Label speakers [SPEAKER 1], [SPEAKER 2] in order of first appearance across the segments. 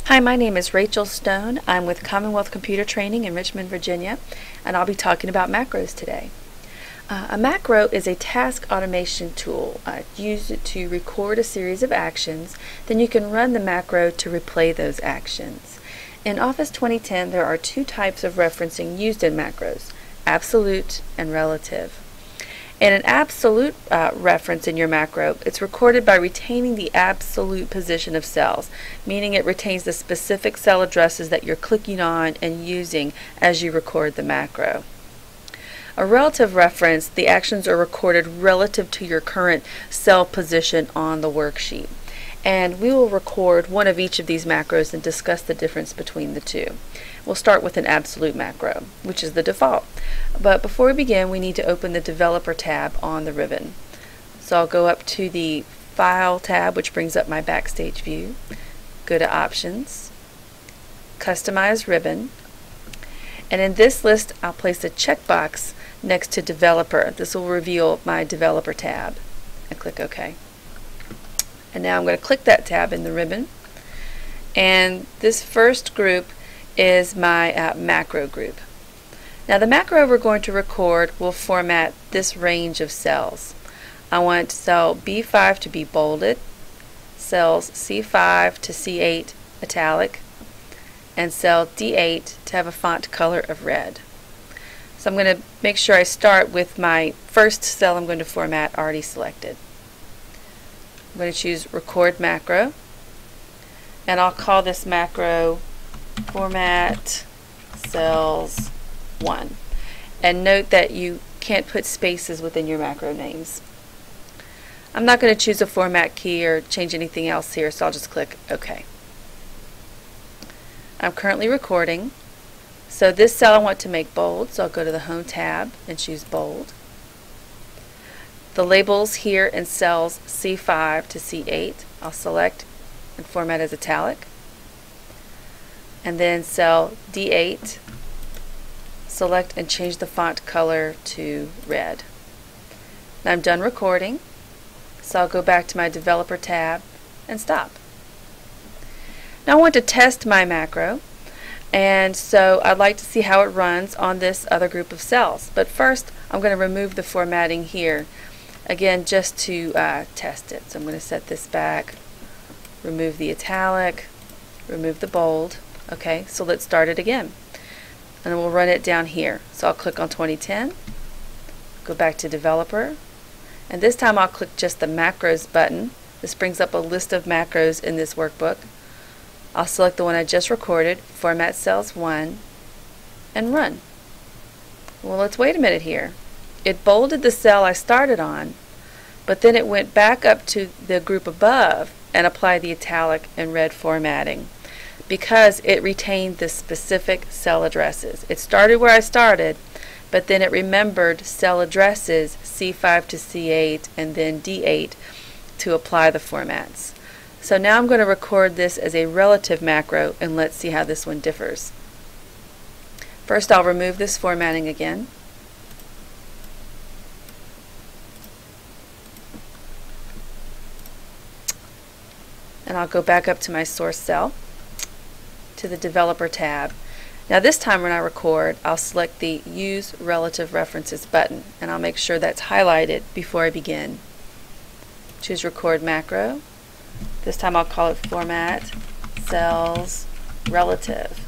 [SPEAKER 1] Hi, my name is Rachel Stone. I'm with Commonwealth Computer Training in Richmond, Virginia, and I'll be talking about macros today. A macro is a task automation tool. Use it to record a series of actions, then you can run the macro to replay those actions. In Office 2010, there are two types of referencing used in macros, absolute and relative. In an absolute reference in your macro, it's recorded by retaining the absolute position of cells, meaning it retains the specific cell addresses that you're clicking on and using as you record the macro. A relative reference, the actions are recorded relative to your current cell position on the worksheet. And we will record one of each of these macros and discuss the difference between the two. We'll start with an absolute macro, which is the default. But before we begin, we need to open the Developer tab on the ribbon. So I'll go up to the File tab, which brings up my Backstage view. Go to Options, Customize Ribbon, and in this list I'll place a checkbox next to Developer. This will reveal my Developer tab. And click OK. And now I'm going to click that tab in the ribbon, and this first group is my macro group. Now the macro we're going to record will format this range of cells. I want cell B5 to be bolded, cells C5 to C8 italic, and cell D8 to have a font color of red. So I'm going to make sure I start with my first cell I'm going to format already selected. I'm going to choose Record Macro, and I'll call this macro Format Cells 1. And note that you can't put spaces within your macro names. I'm not going to choose a format key or change anything else here, so I'll just click OK. I'm currently recording, so this cell I want to make bold, so I'll go to the Home tab and choose Bold. The labels here in cells C5 to C8, I'll select and format as italic. And then cell D8, select and change the font color to red. Now I'm done recording, so I'll go back to my Developer tab and stop. Now I want to test my macro, and so I'd like to see how it runs on this other group of cells. But first I'm going to remove the formatting here. Again, just to test it. So I'm going to set this back, remove the italic, remove the bold. Okay, so let's start it again. And we'll run it down here. So I'll click on 2010, go back to Developer, and this time I'll click just the Macros button. This brings up a list of macros in this workbook. I'll select the one I just recorded, Format Cells 1, and run. Well, let's wait a minute here. It bolded the cell I started on, but then it went back up to the group above and applied the italic and red formatting because it retained the specific cell addresses. It started where I started, but then it remembered cell addresses C5 to C8 and then D8 to apply the formats. So now I'm going to record this as a relative macro, and let's see how this one differs. First I'll remove this formatting again. And I'll go back up to my source cell, to the Developer tab. Now this time when I record, I'll select the Use Relative References button, and I'll make sure that's highlighted before I begin. Choose Record Macro. This time I'll call it Format Cells Relative.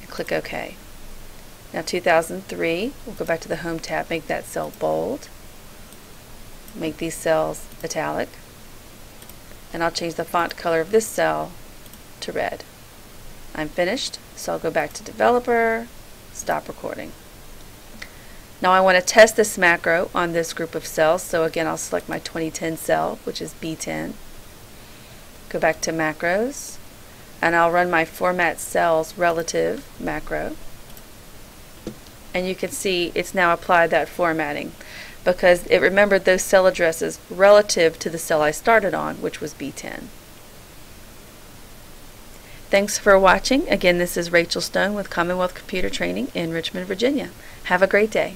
[SPEAKER 1] And click OK. Now 2003, we'll go back to the Home tab, make that cell bold, make these cells italic, and I'll change the font color of this cell to red. I'm finished, so I'll go back to Developer, stop recording. Now I want to test this macro on this group of cells, so again I'll select my 2010 cell, which is B10, go back to Macros, and I'll run my Format Cells Relative macro, and you can see it's now applied that formatting because it remembered those cell addresses relative to the cell I started on, which was B10. Thanks for watching. Again, this is Rachel Stone with Commonwealth Computer Training in Richmond, Virginia. Have a great day.